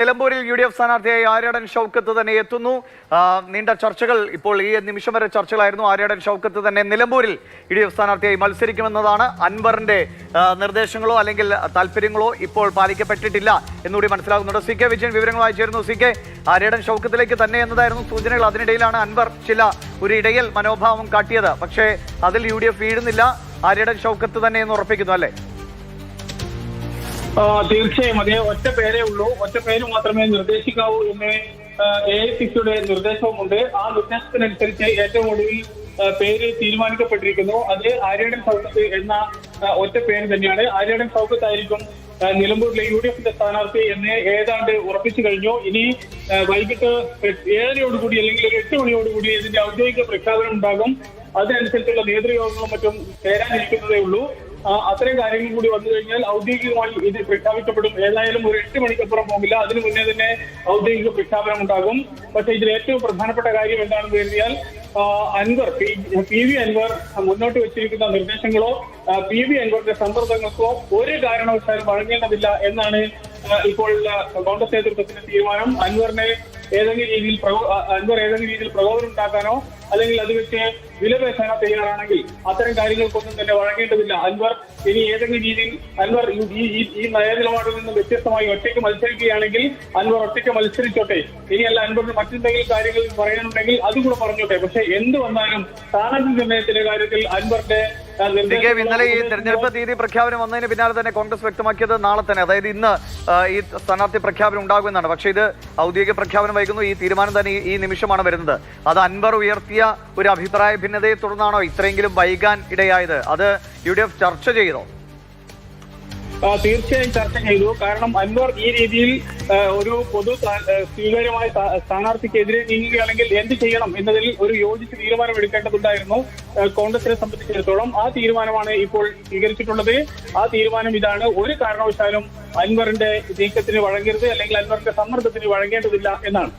നിലമ്പൂരിൽ UDF സ്ഥാനാർത്ഥിയായി ആര്യാടൻ ഷൗക്കത്ത് തന്നെ എത്തുന്നു. നീണ്ട ചർച്ചകൾ ഇപ്പോൾ ഈ നിമിഷം വരെ ചർച്ചകളായിരുന്നു. ആര്യാടൻ ഷൗക്കത്ത് തന്നെ നിലമ്പൂരിൽ UDF സ്ഥാനാർത്ഥിയായി മത്സരിക്കുമെന്നതാണ്. അൻവറിന്റെ നിർദ്ദേശങ്ങളോ അല്ലെങ്കിൽ താല്പര്യങ്ങളോ ഇപ്പോൾ പാലിക്കപ്പെട്ടിട്ടില്ല എന്നുകൂടി മനസ്സിലാകുന്നുണ്ട്. CK വിജയൻ വിവരങ്ങളുമായി ചേരുന്നു. CK, ആര്യാടൻ ഷൗക്കത്തിലേക്ക് തന്നെ എന്നതായിരുന്നു സൂചനകൾ. അതിനിടയിലാണ് അൻവർ ഒരു ഇടയൽ മനോഭാവം കാട്ടിയത്. പക്ഷേ അതിൽ UDF വീഴുന്നില്ല, ആര്യാടൻ ഷൗക്കത്ത് തന്നെ എന്ന് ഉറപ്പിക്കുന്നു അല്ലേ? തീർച്ചയായും അതെ. ഒറ്റ പേരേ ഉള്ളൂ, ഒറ്റ പേര് മാത്രമേ നിർദ്ദേശിക്കാവൂ എന്ന് AICCയുടെ നിർദ്ദേശവുമുണ്ട്. ആ നിർദ്ദേശത്തിനനുസരിച്ച് ഏറ്റവും ഒടുവിൽ പേര് തീരുമാനിക്കപ്പെട്ടിരിക്കുന്നു. അത് ആര്യാടൻ ഷൗക്കത്ത് എന്ന ഒറ്റ പേര് തന്നെയാണ്. ആര്യാടൻ ഷൗക്കത്ത് ആയിരിക്കും നിലമ്പൂരിലെ UDFന്റെ സ്ഥാനാർത്ഥി എന്ന് ഏതാണ്ട് ഉറപ്പിച്ചു കഴിഞ്ഞു. ഇനി വൈകിട്ട് 7:30 അല്ലെങ്കിൽ ഒരു 8 മണിയോടുകൂടി ഇതിന്റെ ഔദ്യോഗിക പ്രഖ്യാപനം ഉണ്ടാകും. അതിനനുസരിച്ചുള്ള നേതൃയോഗങ്ങളും മറ്റും ചേരാനിരിക്കുന്നതേ ഉള്ളൂ. അത്തരം കാര്യങ്ങൾ കൂടി വന്നു കഴിഞ്ഞാൽ ഔദ്യോഗികമായി ഇത് പ്രഖ്യാപിക്കപ്പെടും. ഏതായാലും ഒരു 8 മണിക്കപ്പുറം പോകില്ല, അതിനു മുന്നേ തന്നെ ഔദ്യോഗിക പ്രഖ്യാപനം ഉണ്ടാകും. പക്ഷേ ഇതിൽ ഏറ്റവും പ്രധാനപ്പെട്ട കാര്യം എന്താണെന്ന് കരുതിയാൽ അൻവർ PV അൻവർ മുന്നോട്ട് വെച്ചിരിക്കുന്ന നിർദ്ദേശങ്ങളോ PV അൻവറിന്റെ സമ്മർദ്ദങ്ങൾക്കോ ഒരു കാരണവശാലും വഴങ്ങേണ്ടതില്ല എന്നാണ് ഇപ്പോൾ കോൺഗ്രസ് നേതൃത്വത്തിന്റെ തീരുമാനം. അൻവർ ഏതെങ്കിലും രീതിയിൽ പ്രകോപനം ഉണ്ടാക്കാനോ അല്ലെങ്കിൽ അത് വെച്ച് വിലപേശാനോ തയ്യാറാണെങ്കിൽ അത്തരം കാര്യങ്ങൾക്കൊന്നും തന്നെ വഴങ്ങേണ്ടതില്ല. അൻവർ ഇനി ഏതെങ്കിലും രീതിയിൽ ഈ നയനിലപാടിൽ നിന്ന് വ്യത്യസ്തമായി ഒറ്റയ്ക്ക് മത്സരിക്കുകയാണെങ്കിൽ അൻവർ ഒറ്റയ്ക്ക് മത്സരിച്ചോട്ടെ. ഇനിയല്ല അൻവറിന് മറ്റെന്തെങ്കിലും കാര്യങ്ങൾ പറയാനുണ്ടെങ്കിൽ അതുകൂടെ പറഞ്ഞോട്ടെ. പക്ഷെ എന്ത് വന്നാലും സ്ഥാനാർത്ഥി നിർണയത്തിന്റെ കാര്യത്തിൽ അൻവറിന്റെ ഇന്നലെ ഈ തെരഞ്ഞെടുപ്പ് തീയതി പ്രഖ്യാപനം വന്നതിന് പിന്നാലെ തന്നെ കോൺഗ്രസ് വ്യക്തമാക്കിയത് നാളെ തന്നെ, അതായത് ഇന്ന് ഈ സ്ഥാനാർത്ഥി പ്രഖ്യാപനം ഉണ്ടാകുമെന്നാണ്. പക്ഷേ ഇത് ഔദ്യോഗിക പ്രഖ്യാപനം വൈകുന്നു. ഈ തീരുമാനം തന്നെ ഈ നിമിഷമാണ് വരുന്നത്. അത് അൻവർ ഉയർത്തിയ ഒരു അഭിപ്രായ ഭിന്നതയെ തുടർന്നാണോ ഇത്രയെങ്കിലും വൈകാൻ ഇടയായത്? അത് UDF ചർച്ച ചെയ്തോ? തീർച്ചയായും ചർച്ച ചെയ്തു. കാരണം അൻവർ ഈ രീതിയിൽ ഒരു പൊതു സ്വീകാര്യമായ സ്ഥാനാർത്ഥിക്കെതിരെ നീങ്ങുകയാണെങ്കിൽ എന്ത് ചെയ്യണം എന്നതിൽ ഒരു യോജിച്ച തീരുമാനം എടുക്കേണ്ടതുണ്ടായിരുന്നു കോൺഗ്രസിനെ സംബന്ധിച്ചിടത്തോളം. ആ തീരുമാനമാണ് ഇപ്പോൾ സ്വീകരിച്ചിട്ടുള്ളത്. ആ തീരുമാനം ഇതാണ്: ഒരു കാരണവശാലും അൻവറിന്റെ നീക്കത്തിന് വഴങ്ങരുത് അല്ലെങ്കിൽ അൻവറിന്റെ സമ്മർദ്ദത്തിന് വഴങ്ങേണ്ടതില്ല എന്നാണ്.